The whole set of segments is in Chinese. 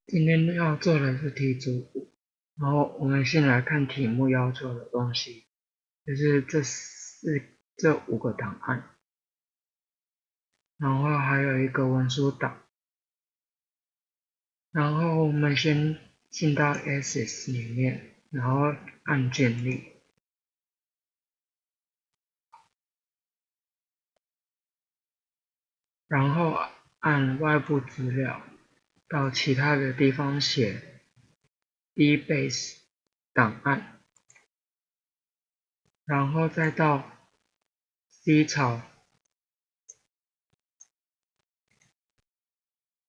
今天要做的是题组5，然后我们先来看题目要做的东西，就是这5个档案，然后还有一个文书档，然后我们先进到 Access 里面，然后按建立，然后按外部资料，到其他的地方写 dbase 档案，然后再到 C 槽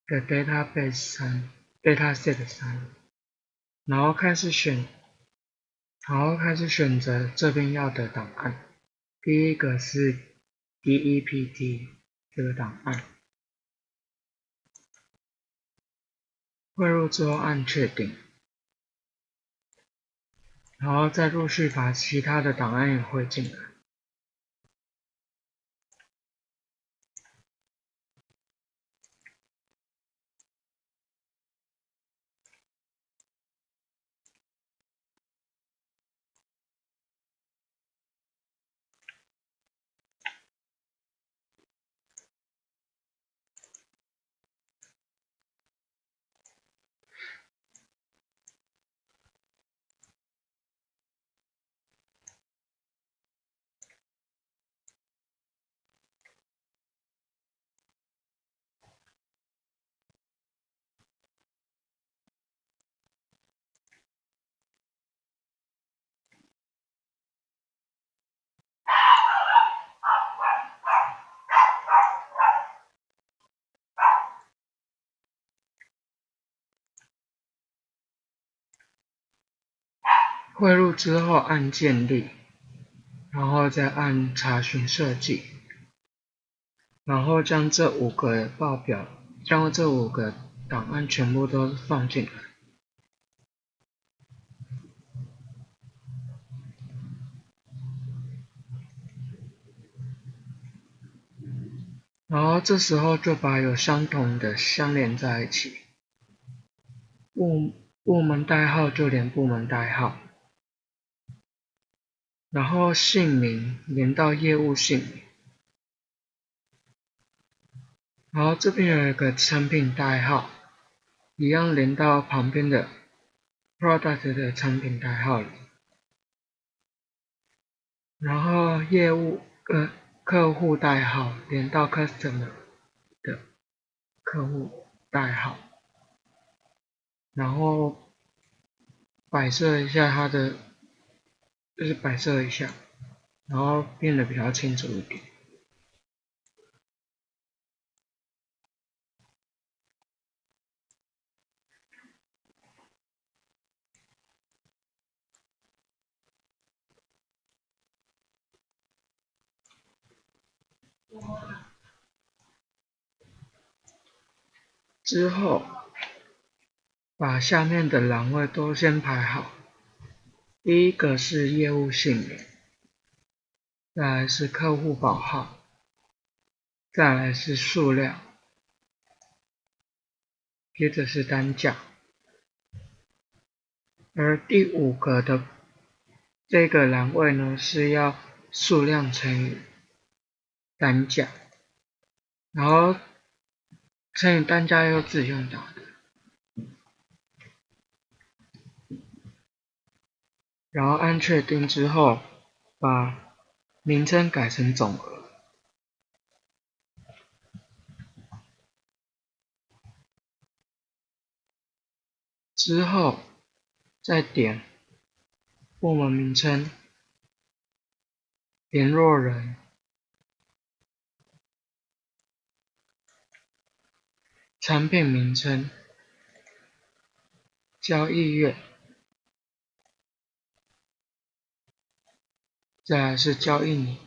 的 dataset 3，然后开始选择这边要的档案。第一个是 DEPT 这个档案，汇入之后按确定，然后再陆续把其他的档案也汇进来。汇入之后按建立，然后再按查询设计，然后将这5个档案全部都放进来。然后这时候就把有相同的相连在一起，部门代号就连部门代号，然后姓名连到业务姓名，然后这边有一个产品代号，一样连到旁边的 product 的产品代号里，然后客户代号连到 customer 的客户代号，然后摆设一下然后变得比较清楚一点。之后把下面的栏位都先排好，第一个是业务姓名，再来是客户保号，再来是数量，接着是单价，而第5个的这个栏位呢是要数量乘以单价，然后乘以单价又自用打的，然后按确定之后，把名称改成总额，之后再点部门名称、联络人、产品名称、交易月，再来是交易年。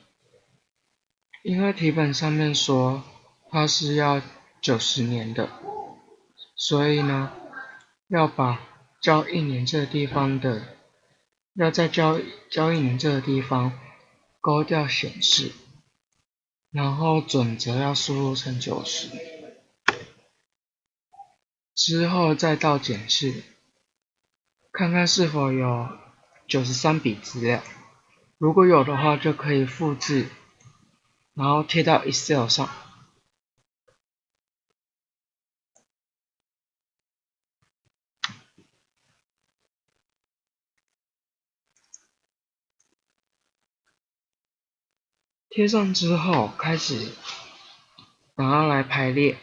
因为题本上面说它是要90年的，所以呢要把交易年这个地方要在交易年这个地方勾掉显示，然后准则要输入成90。之后再到检视，看看是否有93笔资料，如果有的话就可以复制，然后贴到 Excel 上。贴上之后，开始把它来排列。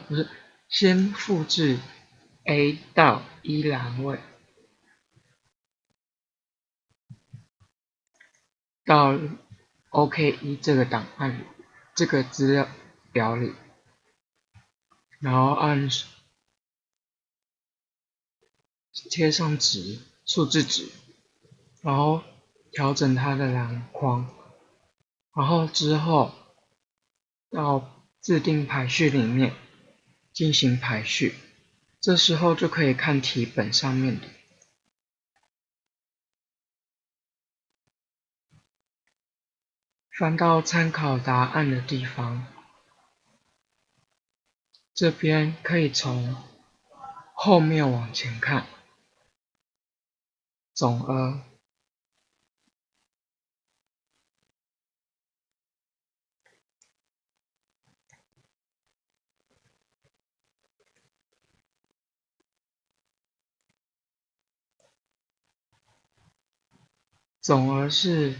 不是，先复制 A 到一栏位，到 OK1这个档案里，这个资料表里，然后按贴上值，数字值，然后调整它的栏框，然后之后到自定排序里面进行排序，这时候就可以看题本上面的。翻到参考答案的地方，这边可以从后面往前看，总额，总额是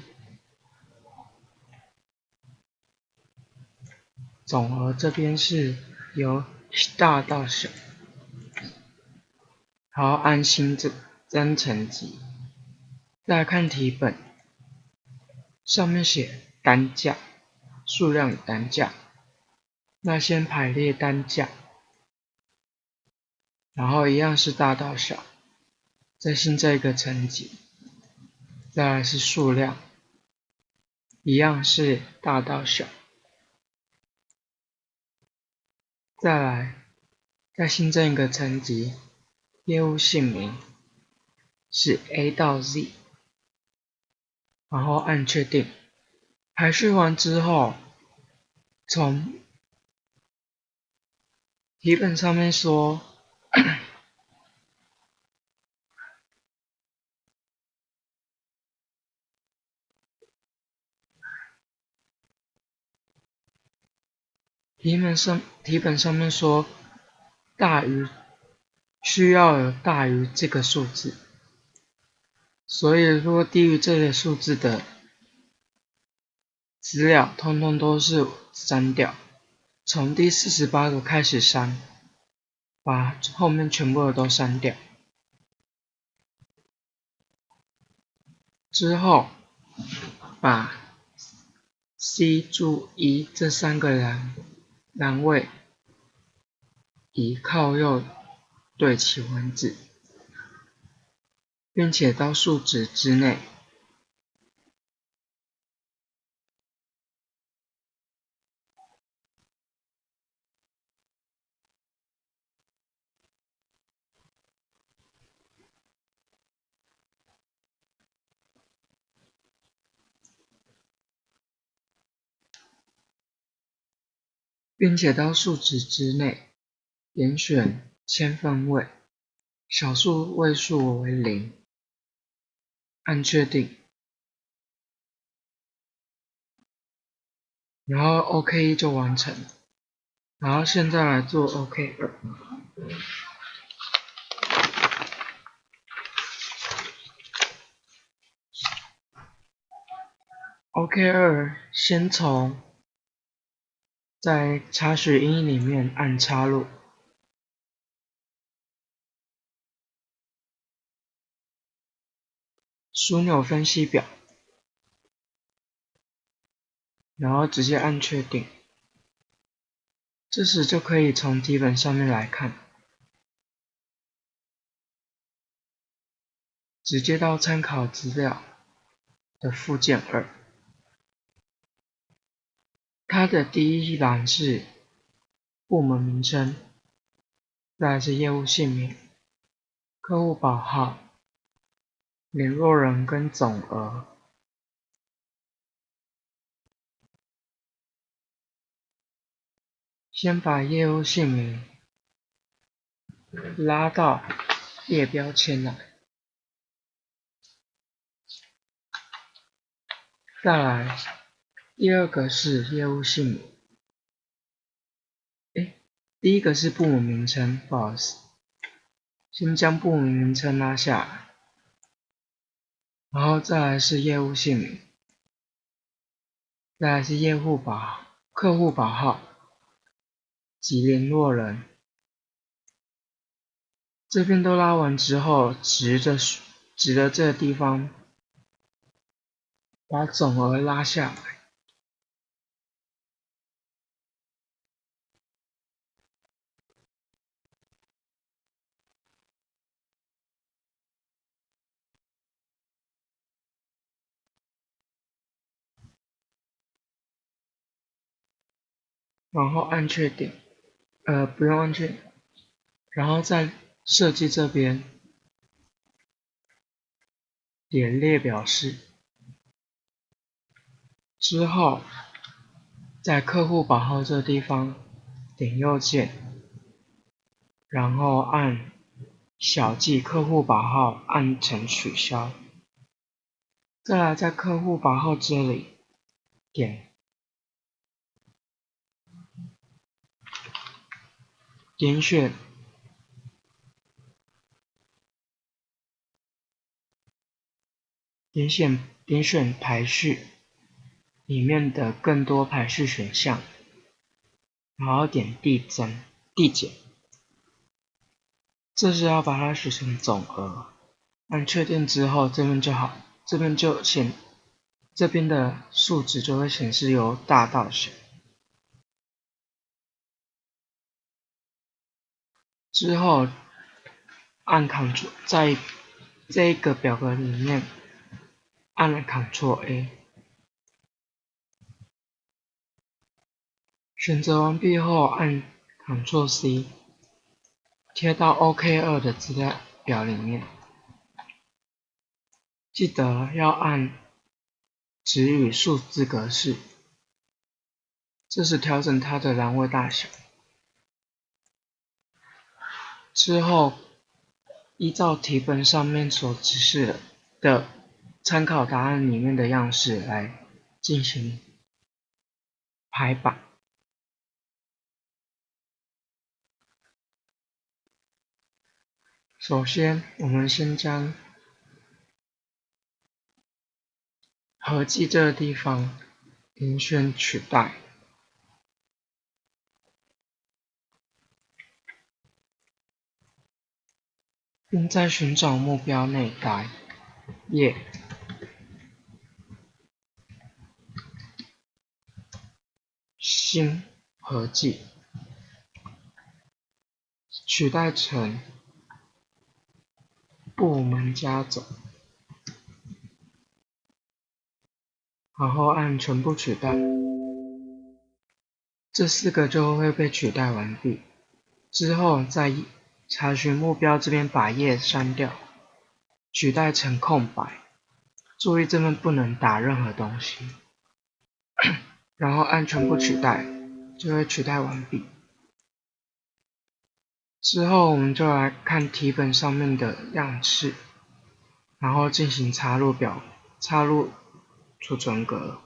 总额这边是由大到小，然后按新增层级，再来看题本，上面写单价，数量与单价，那先排列单价，然后一样是大到小，再新增一个层级，再来是数量，一样是大到小，再来再新增一个层级，业务姓名是 A 到 Z， 然后按确定。排序完之后，从题本上面说题本上面说需要有大于这个数字，所以如果低于这个数字的资料通通都是删掉，从第48个开始删，把后面全部的都删掉。之后把 C 注 E 这3个栏位以靠右对齐文字，并且到数值之内，并且到数值之内，点选千分位，小数位数为0，按确定，然后 OK 就完成。然后现在来做 OK2。OK2 先从在查询音里面按插入，枢纽分析表，然后直接按确定。这时就可以从题本上面来看，直接到参考资料的附件2，它的第一栏是部门名称，再来是业务姓名、客户保号、联络人跟总额。先把业务姓名拉到列标签来，再来第二个是业务姓名，第一个是部门名称，不好意思，先将部门名称拉下来，然后再来是业务姓名，再来是客户保号及联络人。这边都拉完之后，直的这个地方把总额拉下来，然后按确定，不用按确定，然后在设计这边点列表式，之后在客户保号这地方点右键，然后按小记客户保号按成取消，再来在客户保号这里点选排序里面的更多排序选项，然后点递减，这是要把它取成总额。按确定之后，这边就好，这边的数值就会显示由大到小。之后按 Ctrl 在这个表格里面按了 Ctrl A， 选择完毕后按 Ctrl C， 贴到 OK2 的资料表里面。记得要按直语数字格式，这是调整它的栏位大小。之后依照题本上面所指示的参考答案里面的样式来进行排版。首先，我们先将合计这个地方点选取代，并在寻找目标内打页新合计，取代成部门加总，然后按全部取代，这4个就会被取代完毕。之后在查询目标这边把页删掉，取代成空白。注意这边不能打任何东西，然后按全部取代，就会取代完毕。之后我们就来看题本上面的样式，然后进行插入储存格。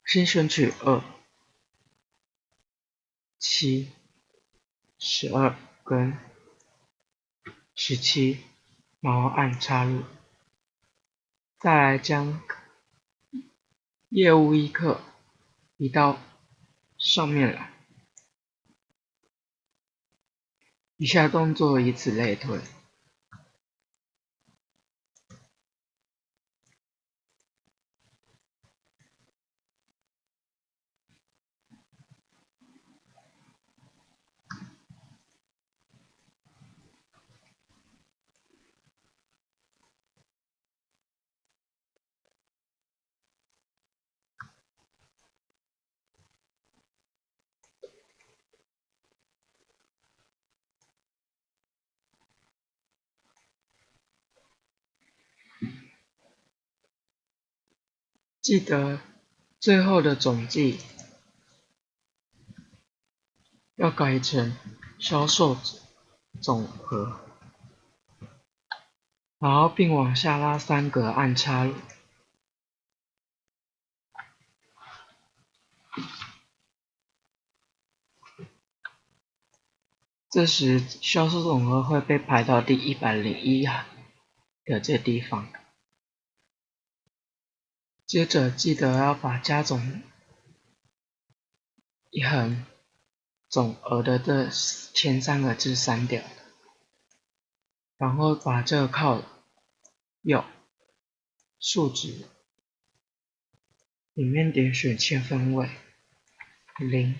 先选取2、7、12跟17，然后按插入。再来将业务1课移到上面来，以下动作以此类推。记得最后的总计要改成销售总额，然后并往下拉3格按插入。这时销售总额会被排到第101行的这地方。接着记得要把加总一横总额的这前3个字删掉，然后把这个靠右数值里面点选切分位0，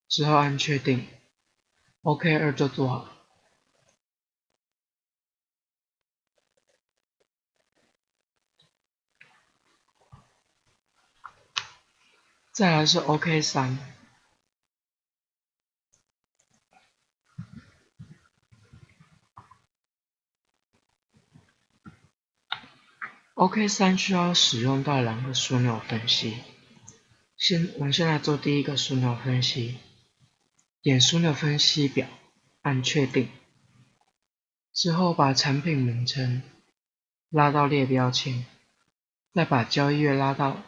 之后按确定 ，OK2 就做好。再来是 OK3。OK3 需要使用到2个枢纽分析。我们先来做第一个枢纽分析，点枢纽分析表，按确定，之后把产品名称拉到列标签，再把交易月拉到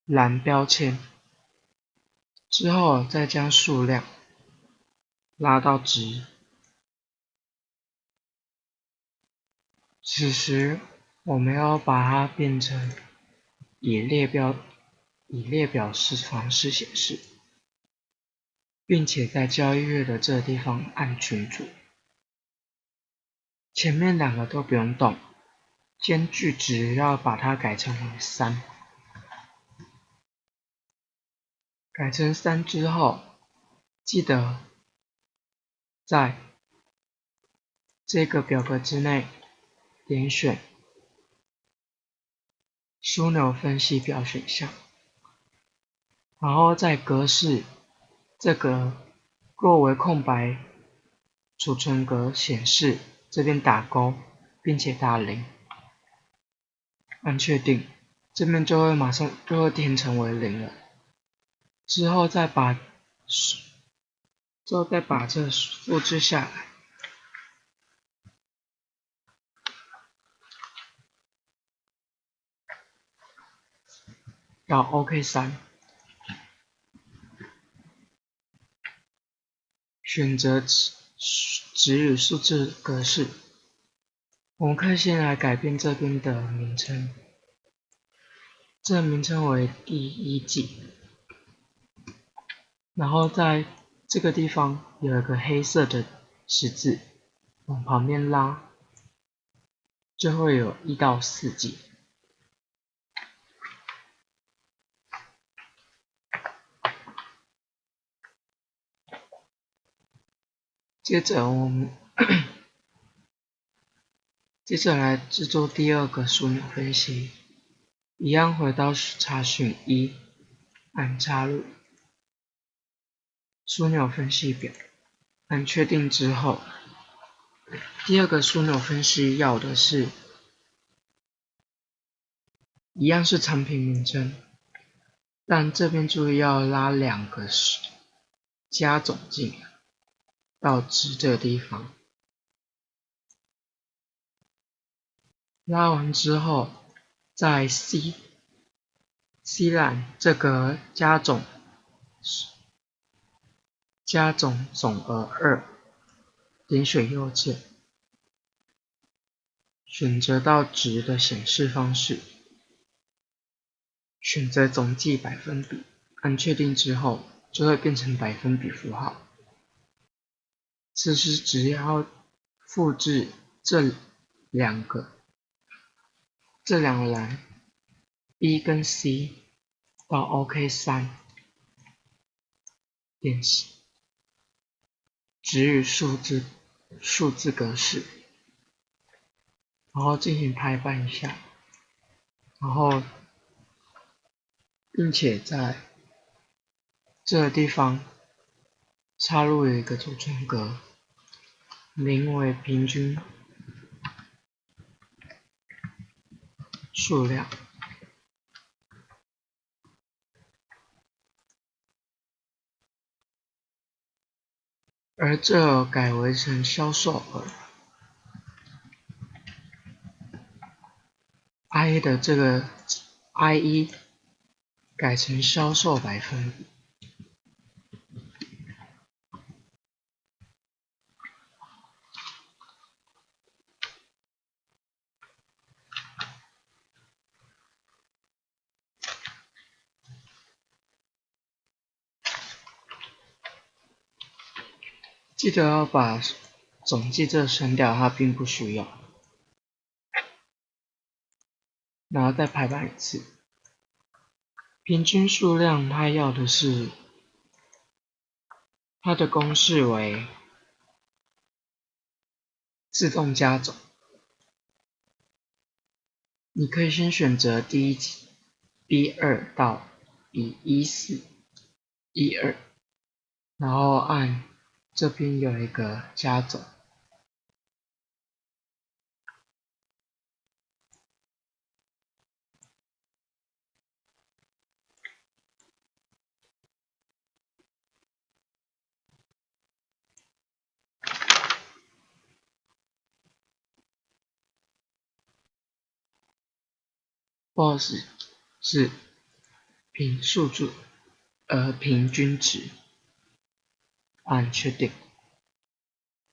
蓝标签，之后再将数量拉到值。此时我们要把它变成以列表式方式显示，并且在交易月的这个地方按群组。前面2个都不用动，间距值要把它改成为3。改成3之后，记得在这个表格之内点选枢纽分析表选项，然后在格式这个若为空白储存格显示这边打勾，并且打0，按确定，这边就会马上填成为0了。之后再把这复制下来，到 OK3，选择值与数字格式。我们可以先来改变这边的名称，这名称为第1季，然后在这个地方有一个黑色的十字，往旁边拉，就会有1到4季。接着来制作第2个枢纽分析，一样回到查询1，按插入枢纽分析表，按确定之后，第2个枢纽分析要的是一样是产品名称，但这边注意要拉2个加总进来到值这个地方。拉完之后，在 C 栏这个加总总额2，点选右键，选择到值的显示方式，选择总计百分比，按确定之后就会变成百分比符号。此时只要复制这两个栏 B 跟 C 到 OK3，点值与数字格式，然后进行排版一下，然后并且在这个地方插入一个储存格，名为平均数量，而这改为成销售额。I 的这个 I1 改成销售百分比。记得要把总计这删掉，它并不需要。然后再排版一次。平均数量它要的是它的公式为自动加总。你可以先选择第一级 B2 到 B14 12，然后按这边有一个加总。boss 是平均值，按确定，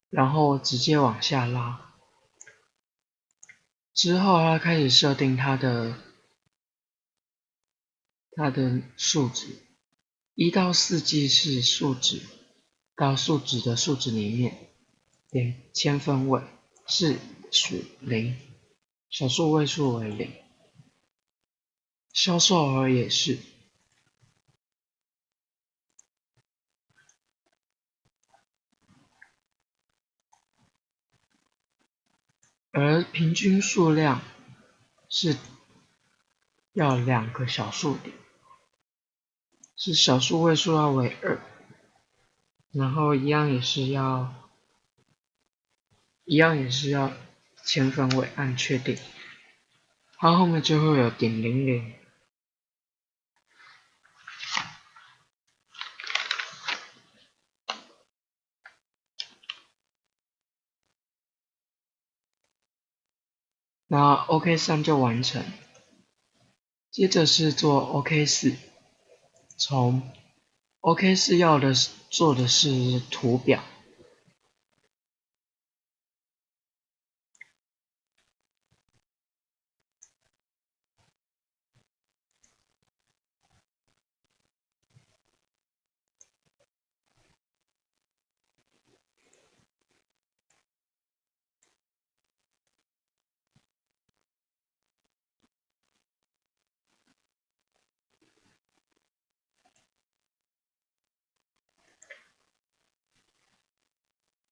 然后直接往下拉。之后它开始设定它的数值，1到4季是数值，到数值的数值里面点千分位是属0，小数位数为0。销售额也是，而平均数量是要2个小数点，是小数位数要为2，然后一样也是要千分位，按确定，它后面就会有点00。那 OK3 就完成，接着是做 OK4，从 OK4 做的是图表。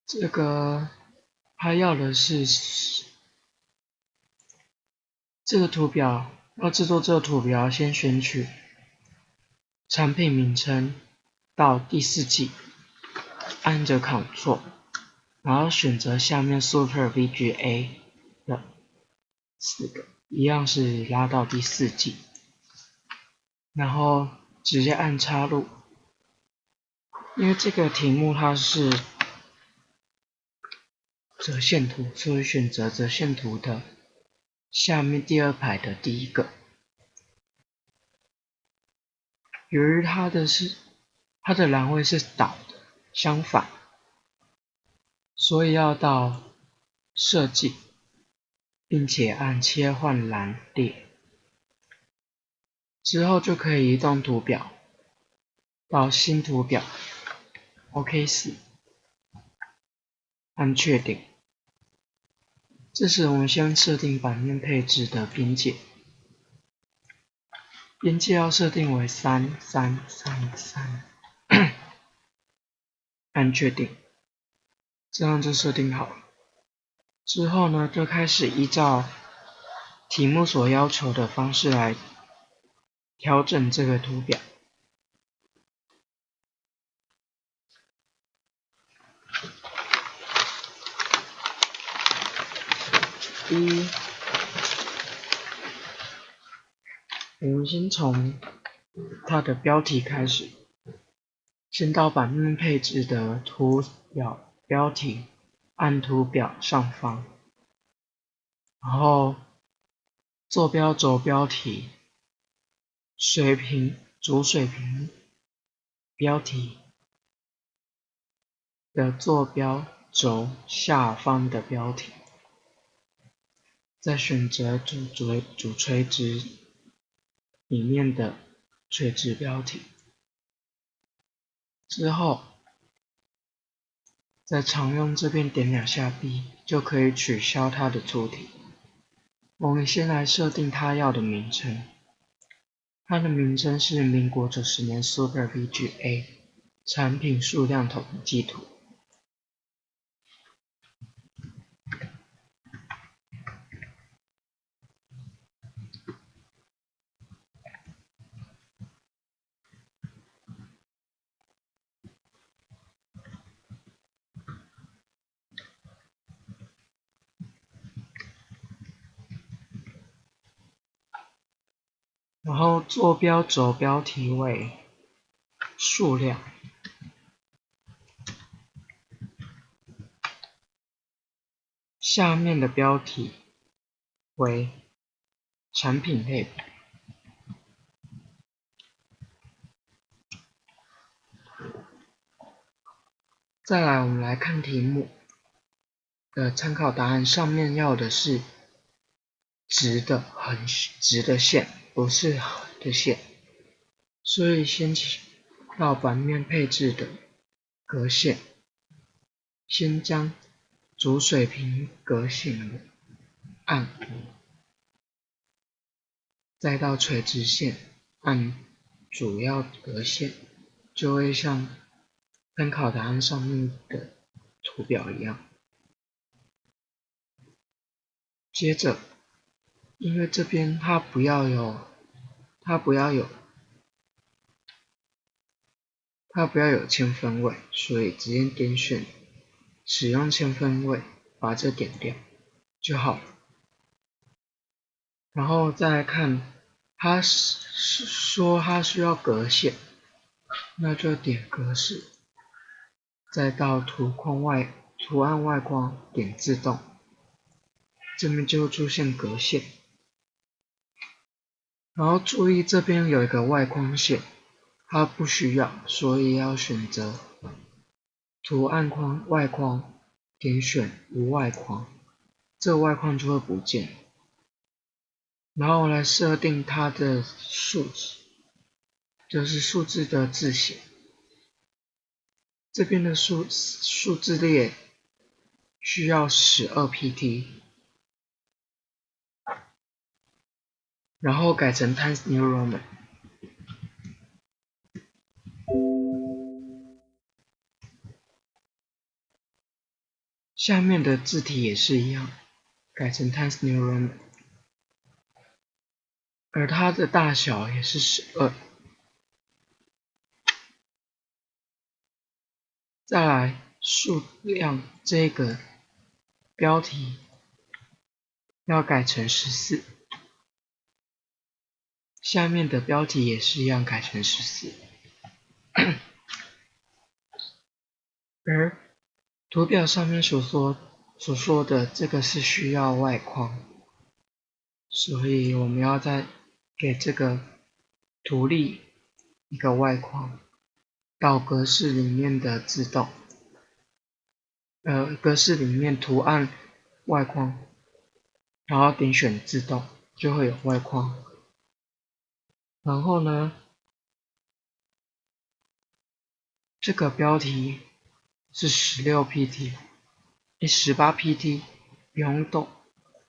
这个他要的是这个图表，要制作这个图表，先选取产品名称到第4季，按着 Ctrl， 然后选择下面 Super VGA 的4个，一样是拉到第4季，然后直接按插入。因为这个题目它是折线图，所以选择折线图的下面第2排的第1个。由于它的栏位是倒的，相反，所以要到设计，并且按切换栏列，之后就可以移动图表到新图表 OK4， 按确定。这时我们先设定版面配置的边界，边界要设定为3333，按确定，这样就设定好了。之后呢，就开始依照题目所要求的方式来调整这个图表。我们先从它的标题开始，先到版面配置的图表标题，按图表上方，然后坐标轴标题，主水平标题的坐标轴下方的标题，再选择主垂直里面的垂直标题，之后在常用这边点2下 B 就可以取消它的主体。我们先来设定它要的名称，它的名称是民国90年 Super VGA 产品数量统计图。然后坐标轴标题为数量，下面的标题为产品类别。再来，我们来看题目的参考答案，上面要的是直的线，不是横的线，所以先到版面配置的格线，先将主水平格线按，再到垂直线按主要格线，就会像参考答案上面的图表一样。接着，因为这边它不要有千分位，所以直接点选使用千分位，把这点掉就好了。然后再来看，它说它需要格线，那就点格式，再到图案外框点自动，这边就会出现格线。然后注意这边有一个外框线，它不需要，所以要选择图案外框，点选无外框，这个外框就会不见。然后来设定它的数值，就是数字的字形。这边的数字列需要12pt， 然后改成 Times New Roman。下面的字体也是一样，改成 Times New Roman， 而它的大小也是12。再来，数量这个标题要改成14，下面的标题也是一样改成14。而图表上面所说的这个是需要外框，所以我们要再给这个图例一个外框，到格式里面的自动，格式里面图案外框，然后点选自动，就会有外框。然后呢，这个标题是16pt， 18pt 不用动，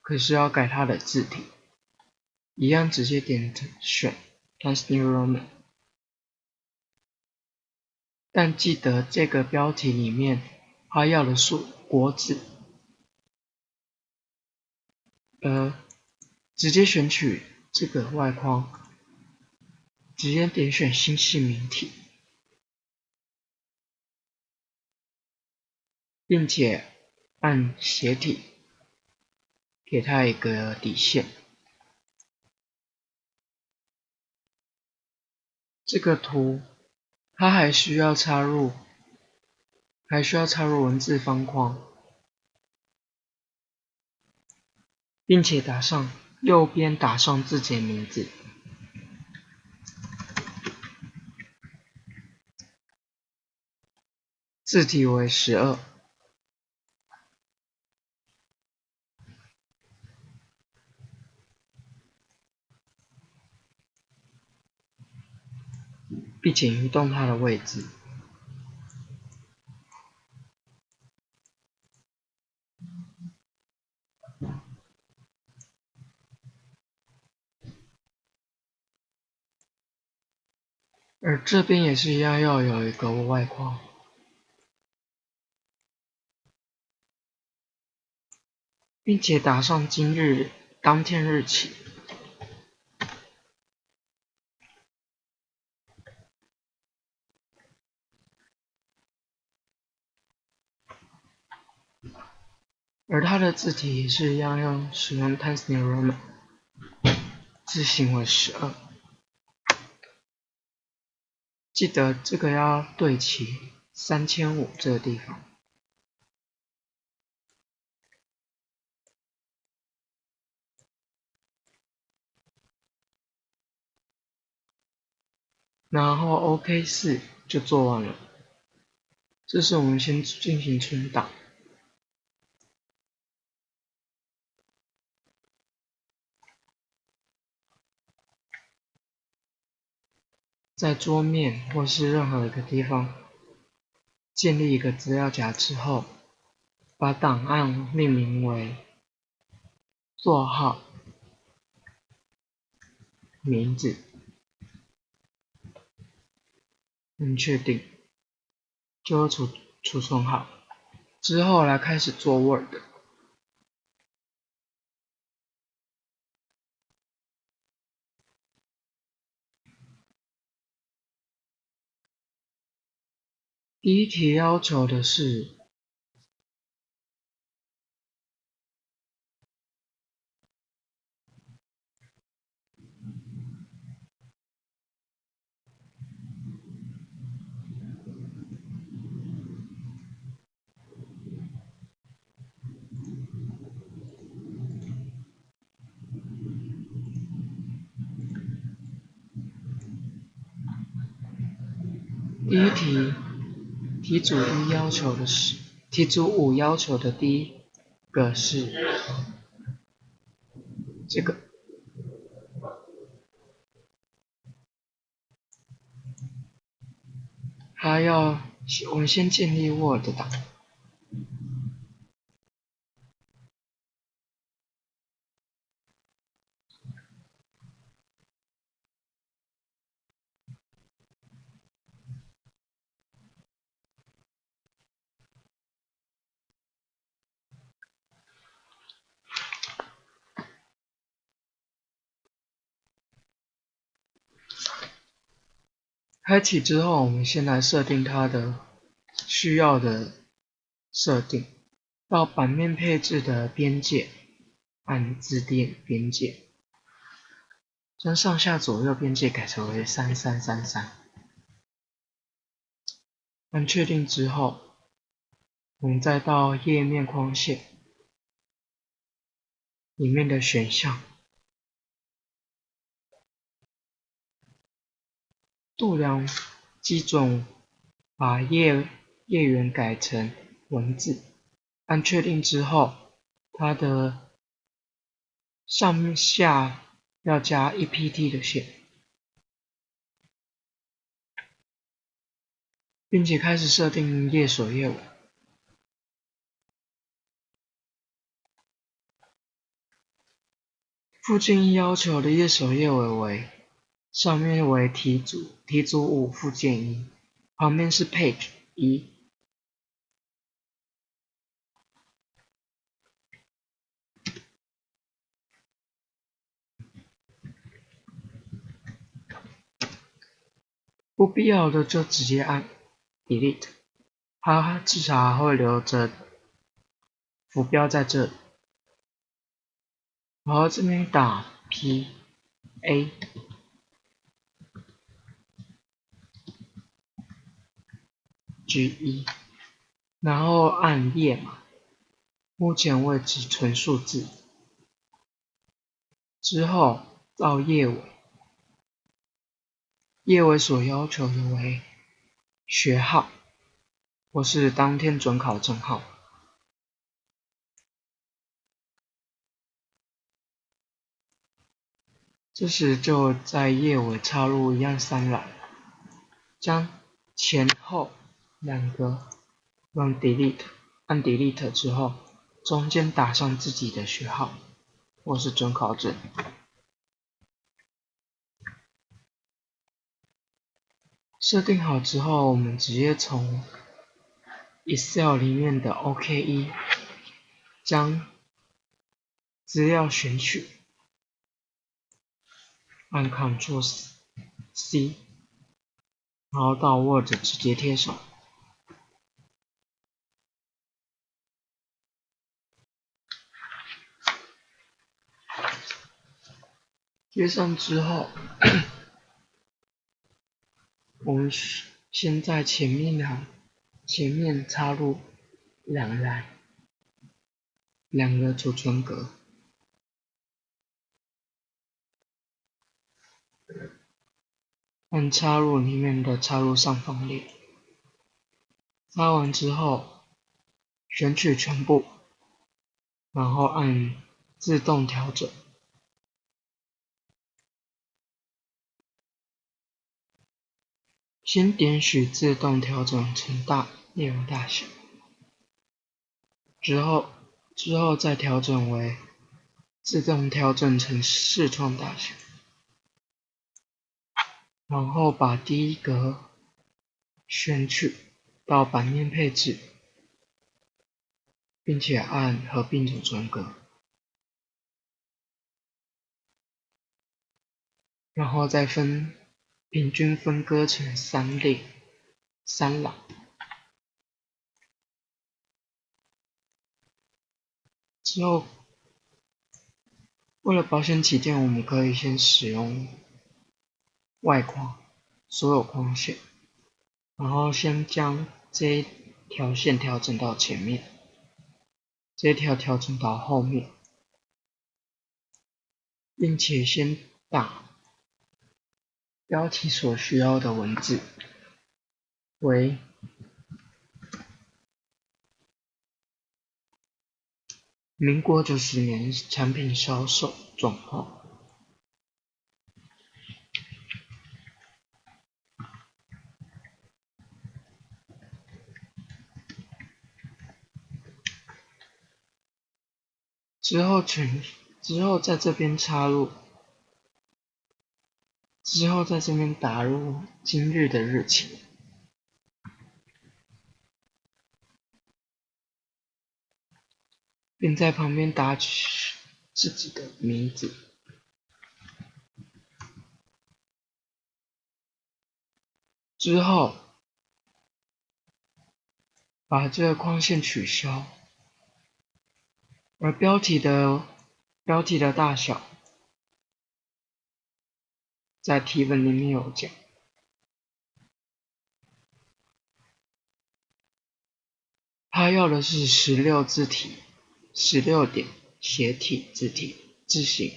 可是要改它的字体，一样直接点选 Times New Roman。但记得这个标题里面它要的是国字，直接选取这个外框，直接点选新细明体，并且按斜体给它一个底线。这个图它还需要插入文字方框，并且右边打上自己的名字。字体为12，并且移动它的位置。而这边也是一样，要有一个外框，并且打上今日当天日期。而它的字体也是一样，要使用 Times New Roman， 字形为12。记得这个要对齐3500这个地方。然后 OK4 就做完了。这是我们先进行存档。在桌面或是任何一个地方建立一个资料夹之后，把档案命名为座号、名字，按确定，就会储存好。之后来开始做 Word。第一题要求的是第一题，题组5要求的第一个是这个，我们先建立 Word 档。开启之后，我们先来设定它的需要的设定。到版面配置的边界，按自定边界，将上下左右边界改成为3333。按确定之后，我们再到页面框线里面的选项，度量基准把页缘改成文字。按确定之后，它的上下要加 EPT 的线，并且开始设定页首页尾。附件要求的页首页尾为上面为题组5附件1，旁边是 Page 1。不必要的就直接按 Delete， 它至少还会留着浮标在这里。然后这边打 PA，之一，然后按页码，目前为止纯数字，之后到页尾，页尾所要求的为学号或是当天准考证号。这时就在页尾插入一样3栏，将前后两个用 delete， 按 delete 之后，中间打上自己的学号或是准考证。设定好之后，我们直接从 Excel 里面的 OKE 将资料选取，按 Ctrl+C， 然后到 Word 直接贴上。贴上之后，我们先在前面插入2个储存格，按插入里面的插入上方列，插完之后选取全部，然后按自动调整。先点选自动调整成内容大小，之后再调整为自动调整成视窗大小，然后把第一格选取到版面配置，并且按合并储存格，然后再平均分割成3栏。之后，为了保险起见，我们可以先使用外框所有框线，然后先将这一条线调整到前面，这一条调整到后面，并且先打标题所需要的文字为民国90年产品销售状况。之后在这边插入，之后在这边打入今日的日期，并在旁边打取自己的名字。之后把这个框线取消，而标题的大小在题文里面有讲，他要的是16字体，16点斜体字形，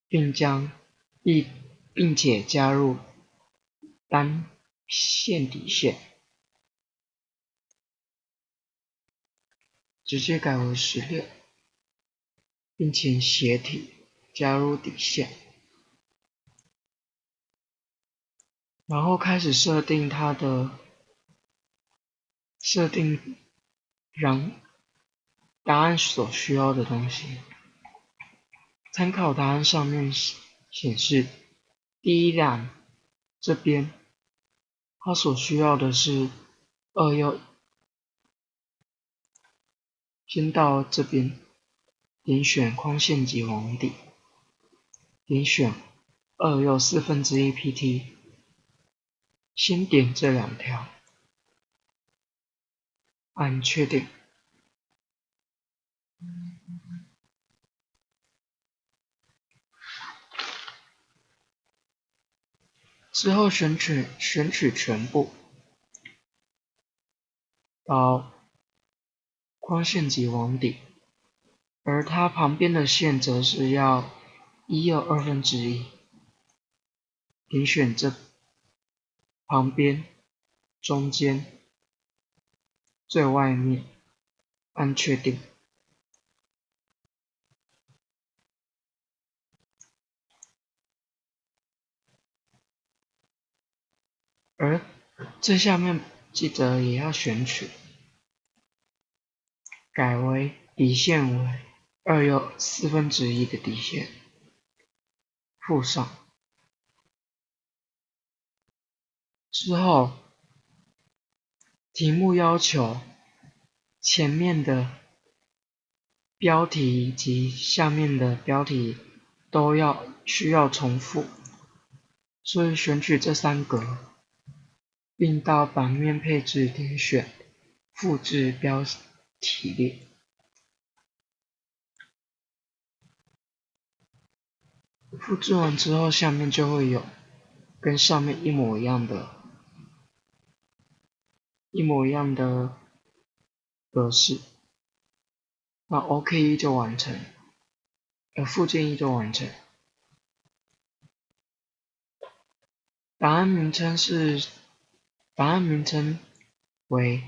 并且加入单线底线，直接改为16，并且斜体加入底线，然后开始设定答案所需要的东西。参考答案上面显示，第一栏这边它所需要的是2又，先到这边点选框线及网底，点选2又1/4 pt， 先点这2条，按确定。之后选取全部，到框线及网底，而它旁边的线则是要1又1/2，点选这旁边、中间、最外面，按确定。而最下面记得也要选取，改为底线为2又1/4的底线，附上。之后，题目要求前面的标题以及下面的标题都需要重复，所以选取这3格，并到版面配置点选复制标题列。复制完之后，下面就会有跟上面一模一样的格式，那 OK 就完成，附件1就完成。档案名称为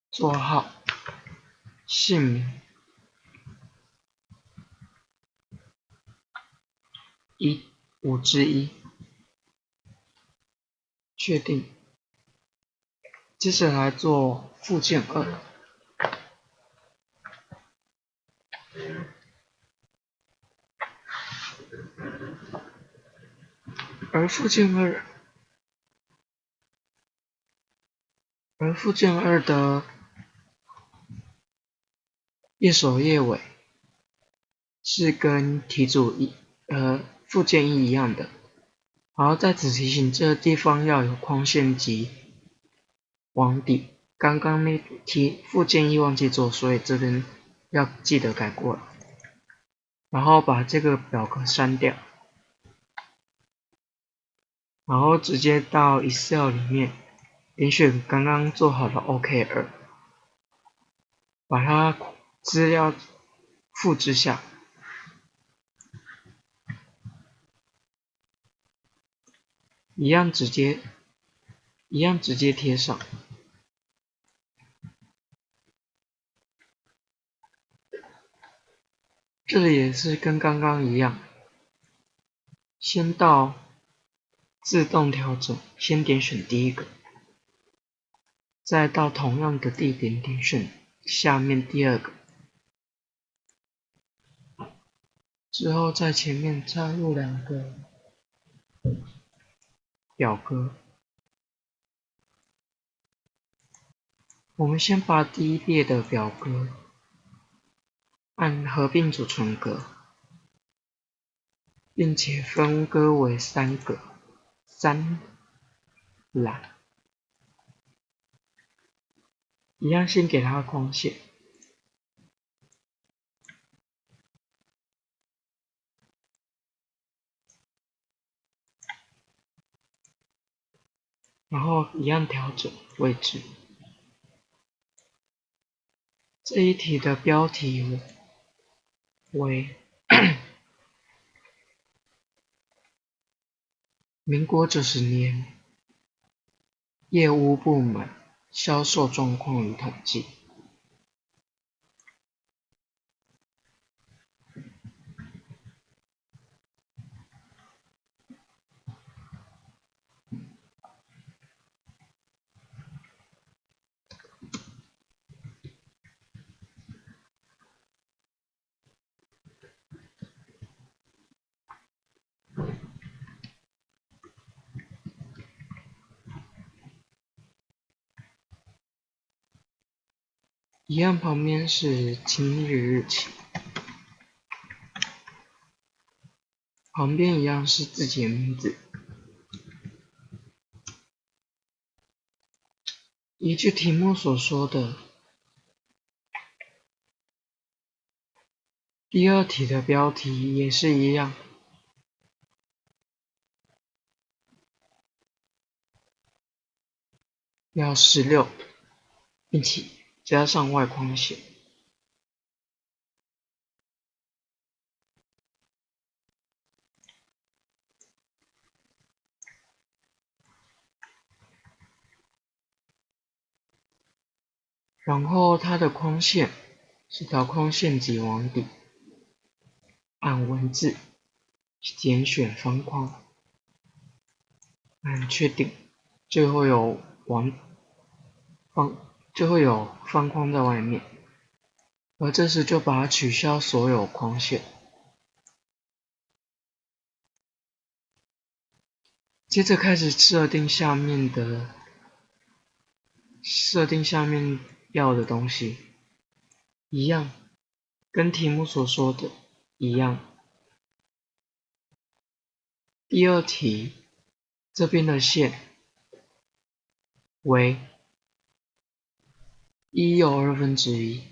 座号、姓名5之1，确定。接着来做附件2，而附件2的页首页尾是跟附件1一样的。好，再次提醒，这个地方要有框线及网底。刚刚那题附件1忘记做，所以这边要记得改过来。然后把这个表格删掉，然后直接到 Excel 里面点选刚刚做好的 OKR，把它资料复制下，一样直接贴上。这里也是跟刚刚一样，先到自动调整，先点选第一个，再到同样的地点点选下面第2个，之后在前面插入2个表格。我们先把第一列的表格按合并储存格，并且分割为3栏，一样先给它框线，然后一样调整位置。这一题的标题为民国90年业务部门销售状况与统计。一样旁边是今日日期，旁边一样是自己的名字。依据题目所说的，第2题的标题也是一样，要16，并且加上外框线。然后它的框线是条框线级网底，按文字点选方框，按确定，就会有方框在外面，而这时就把它取消所有框线。接着开始设定下面要的东西，一样，跟题目所说的一样。第二题这边的线为1又1/2。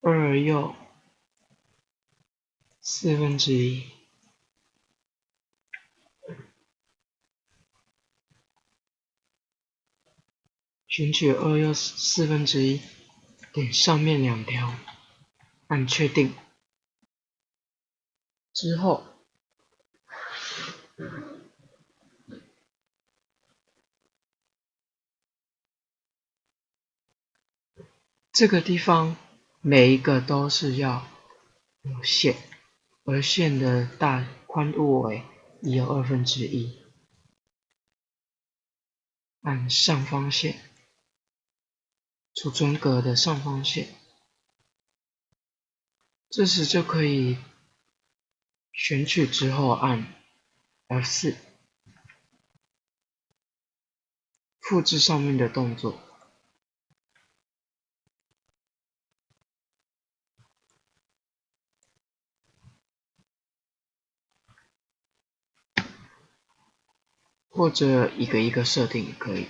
2又1/4，选取2又1/4，点上面2条，按确定。之后这个地方每一个都是要有线，而线的宽度为1又1/2，按上方线，储存格的上方线，这时就可以选取之后按 F4，复制上面的动作。或者一个一个设定也可以。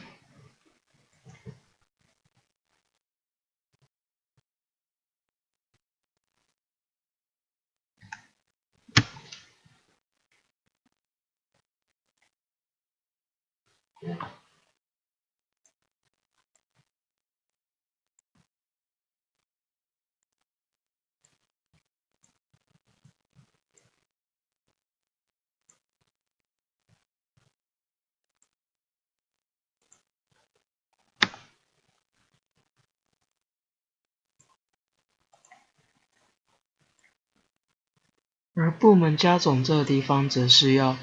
而部门加总这个地方则是要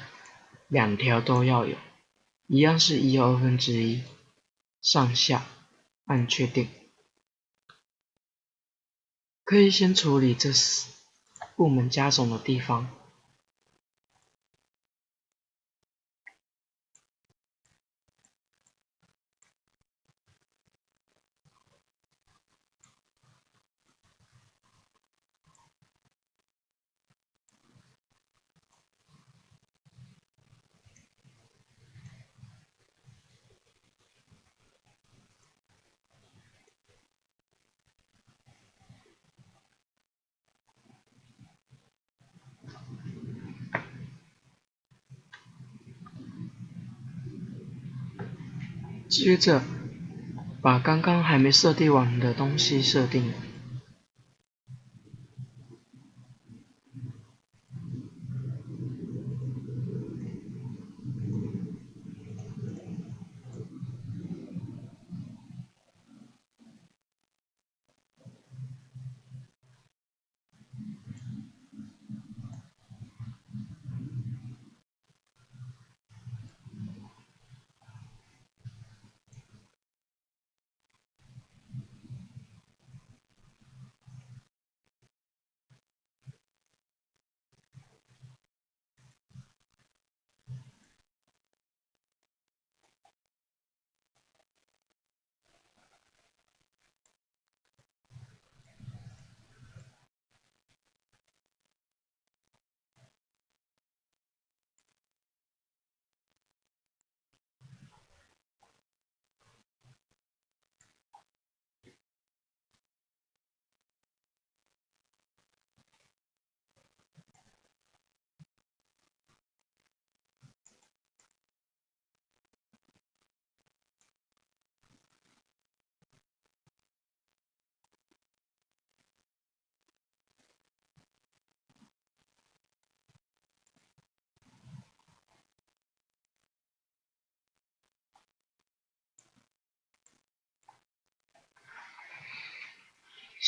2条都要有，一样是1又1/2，上下按确定。可以先处理这部门加总的地方。接着把刚刚还没设定完的东西设定。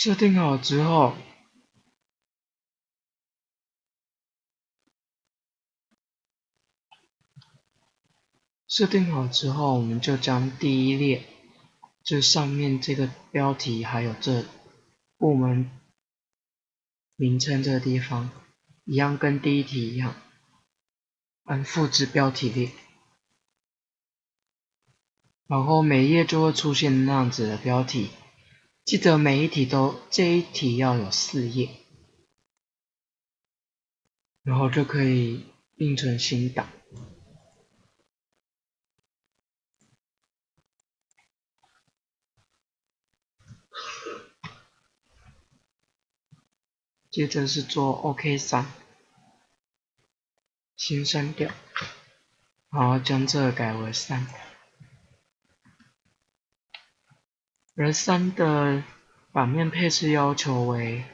设定好之后，我们就将第一列，就上面这个标题还有这部门名称这个地方，一样跟第一题一样，按复制标题列，然后每一页就会出现那样子的标题。记得每一题这一题要有4页，然后就可以并存新档。接着是做 OK3，先删掉，然后将这个改为3。而3的版面配置要求为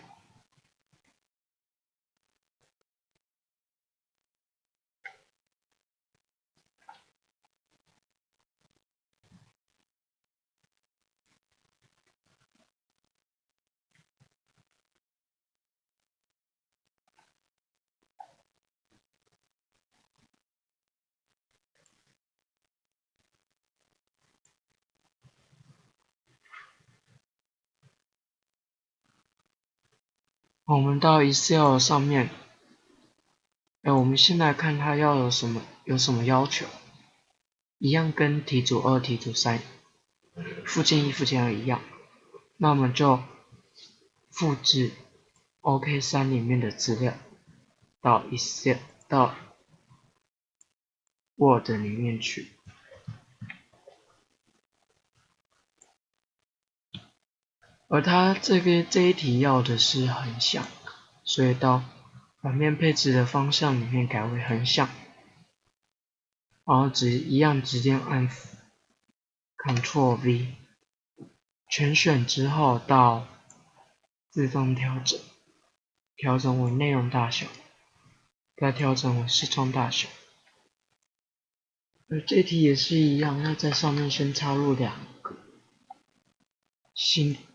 我们到 Excel 上面，我们先来看它要有什么要求，一样跟题组2、题组3、附件1、附件2一样，那我们就复制 OK3 里面的资料到 Excel 到 Word 里面去。而它这一题要的是横向，所以到版面配置的方向里面改为横向，然后一样直接按 Ctrl V， 全选之后到自动调整，调整为内容大小，再调整为视窗大小。而这题也是一样，要在上面先插入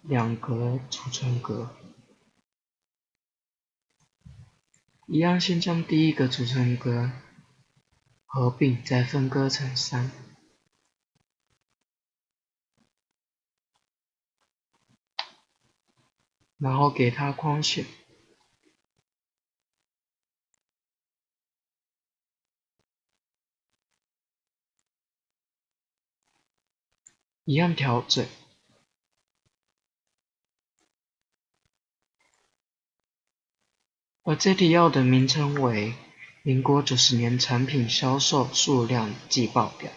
2格储存格，一样先将第一个储存格合并，再分割成3，然后给它框线，一样调整。而这题要的名称为民国90年产品销售数量季报表。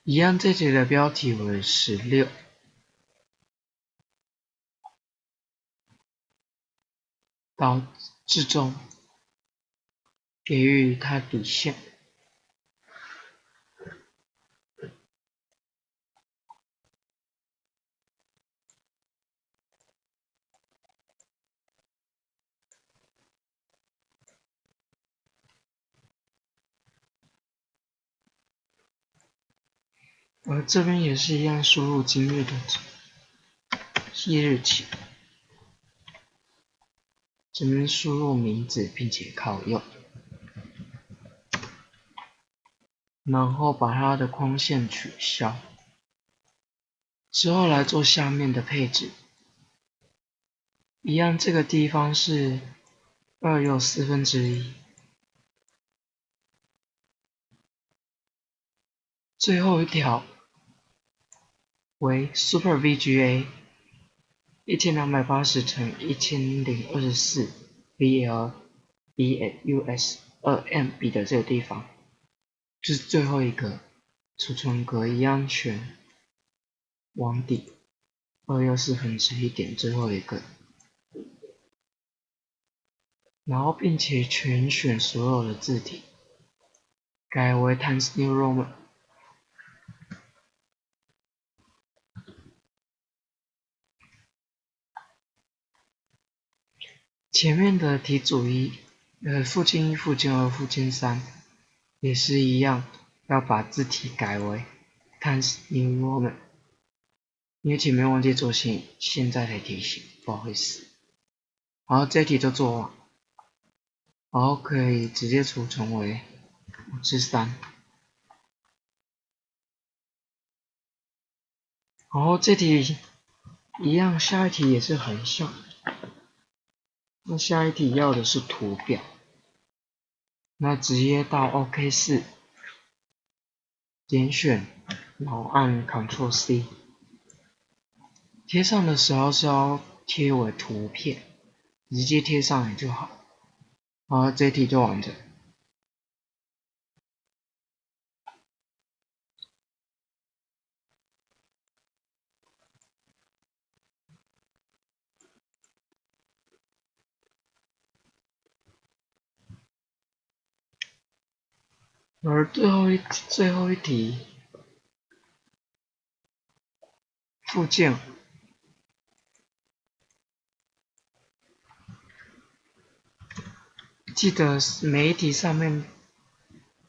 一样，这题的标题为16，到至中给予它底线。而这边也是一样，输入今日的日期，这边输入名字并且靠右，然后把它的框线取消，之后来做下面的配置。一样，这个地方是2又1/4，最后一条为 Super VGA 1280×1024 VLBUS 2MB 的这个地方，就是最后一个储存格，一样选往底2又1/4点最后一个，然后并且全选所有的字体，改为 Times New Roman。前面的题组附件1、附件2、附件3也是一样，要把字体改为 Times New Roman。因为前面忘记做现在才提醒，不好意思。好，这题就做完，然后可以直接储存为5/3。然后这题一样，下一题也是横向。那下一题要的是图表，那直接到 OK4，点选，然后按 Ctrl+C， 贴上的时候是要贴为图片，直接贴上来就好。好，这题就完成。而最后一题，附件，记得每一题上面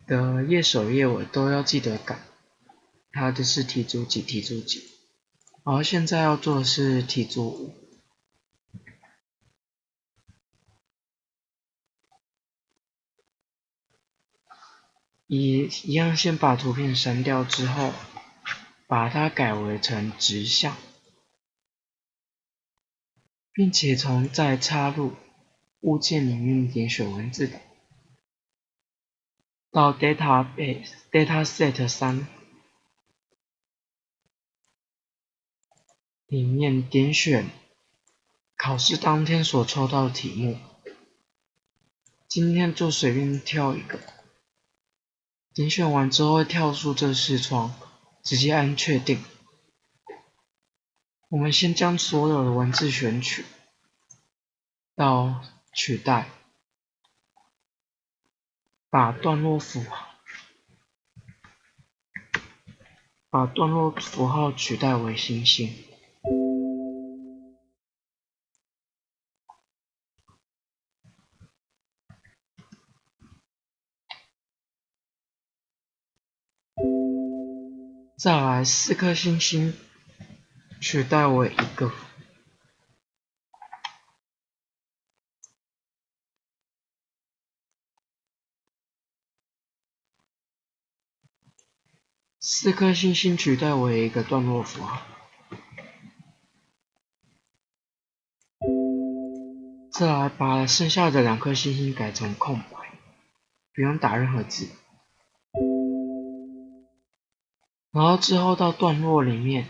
的页首页尾都要记得改，它的是题组几题组几。好，现在要做的是题组5。一样先把图片删掉之后，把它改为成直向，并且再插入物件里面点选文字档，到 Dataset 3里面点选考试当天所抽到的题目，今天就随便挑一个。点选完之后会跳出这视窗，直接按确定。我们先将所有的文字选取，到取代，把段落符号取代为星星。再来4颗星星取代为1个。4颗星星取代为1个段落符号。再来把剩下的2颗星星改成空白，不用打任何字。然后之后到段落里面，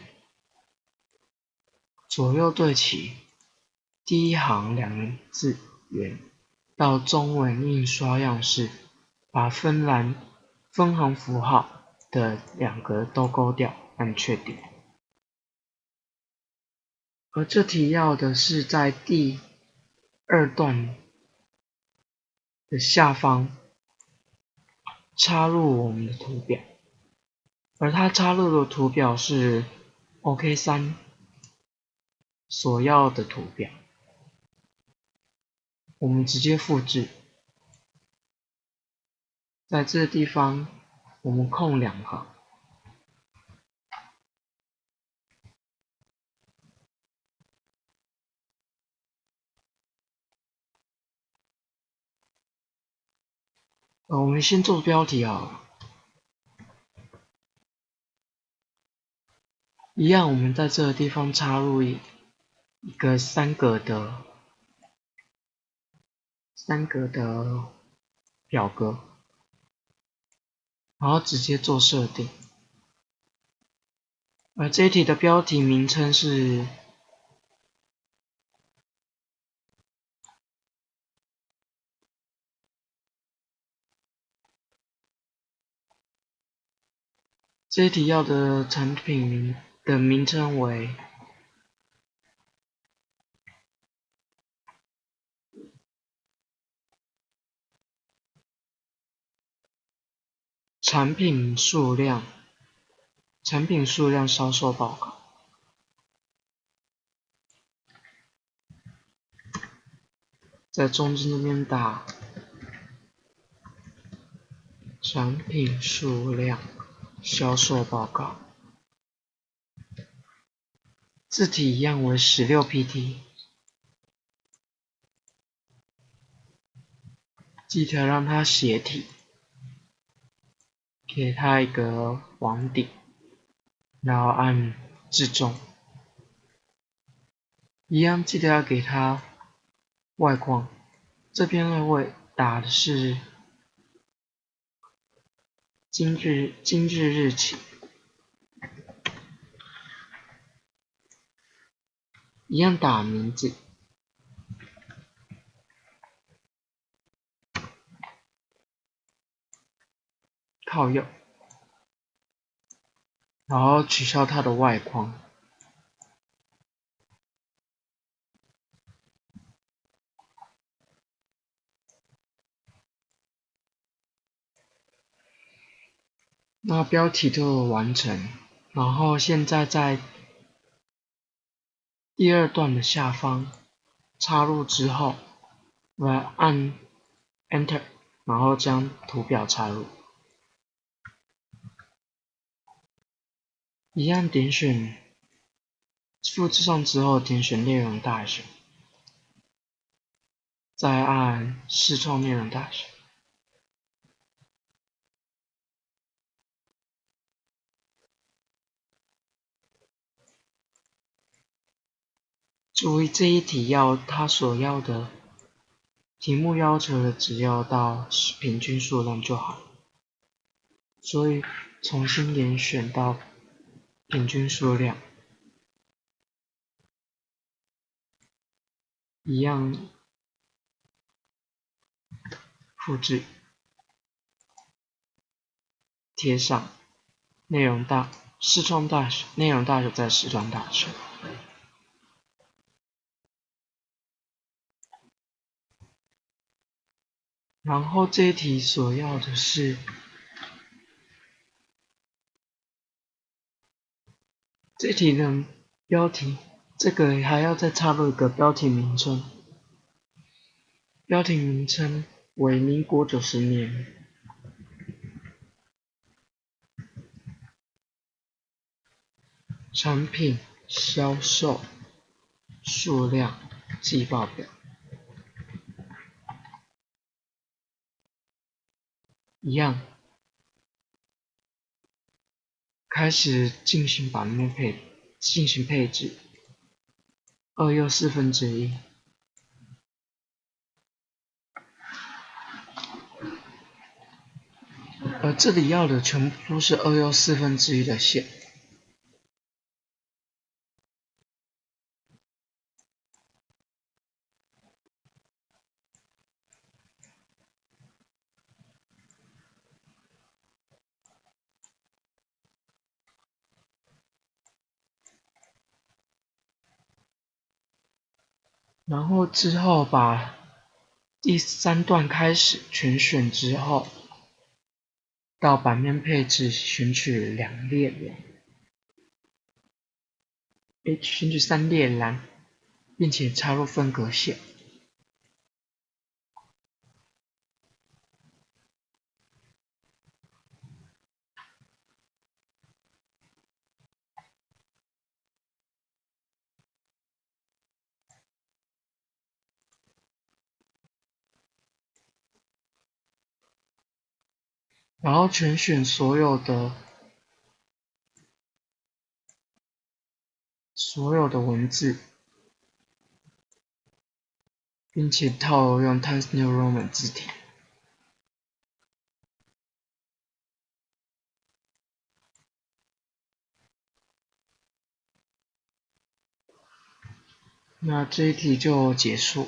左右对齐，第一行2个字元到中文印刷样式，把分行符号的2格都勾掉，按确定。而这题要的是在第2段的下方插入我们的图表，而它插入的图表是 OK3 所要的图表，我们直接复制，在这个地方我们空2行，我们先做标题好了。一样，我们在这个地方插入一个3格的表格，然后直接做设定。而这一题的标题名称是这一题要的产品的名称为产品数量销售报告，在中间这边打产品数量销售报告，字体一样为16pt， 记得让它斜体，给它一个网顶，然后按置中，一样记得要给它外框，这边呢会打的是今日日期，一样打名字，靠右，然后取消它的外框。那标题都完成，然后现在在第二段的下方插入之后，来按 Enter， 然后将图表插入，一样点选复制上之后点选内容大小，再按视创内容大小。注意这一题它所要的题目要求的只要到平均数量就好，所以重新点选到平均数量，一样复制贴上内容视创大小，内容大小在视创大小。然后这一题所要的是这一题的标题，这个还要再插入一个标题名称，标题名称为民国90年，产品销售数量季报表，一样开始进行版面进行配置，2又1/4，这里要的全部都是2又1/4的线。然后之后把第3段开始全选之后，到版面配置选取2列栏，选取3列栏，并且插入分隔线。然后全选所有的文字，并且套用 Times New Roman 字体。那这一题就结束。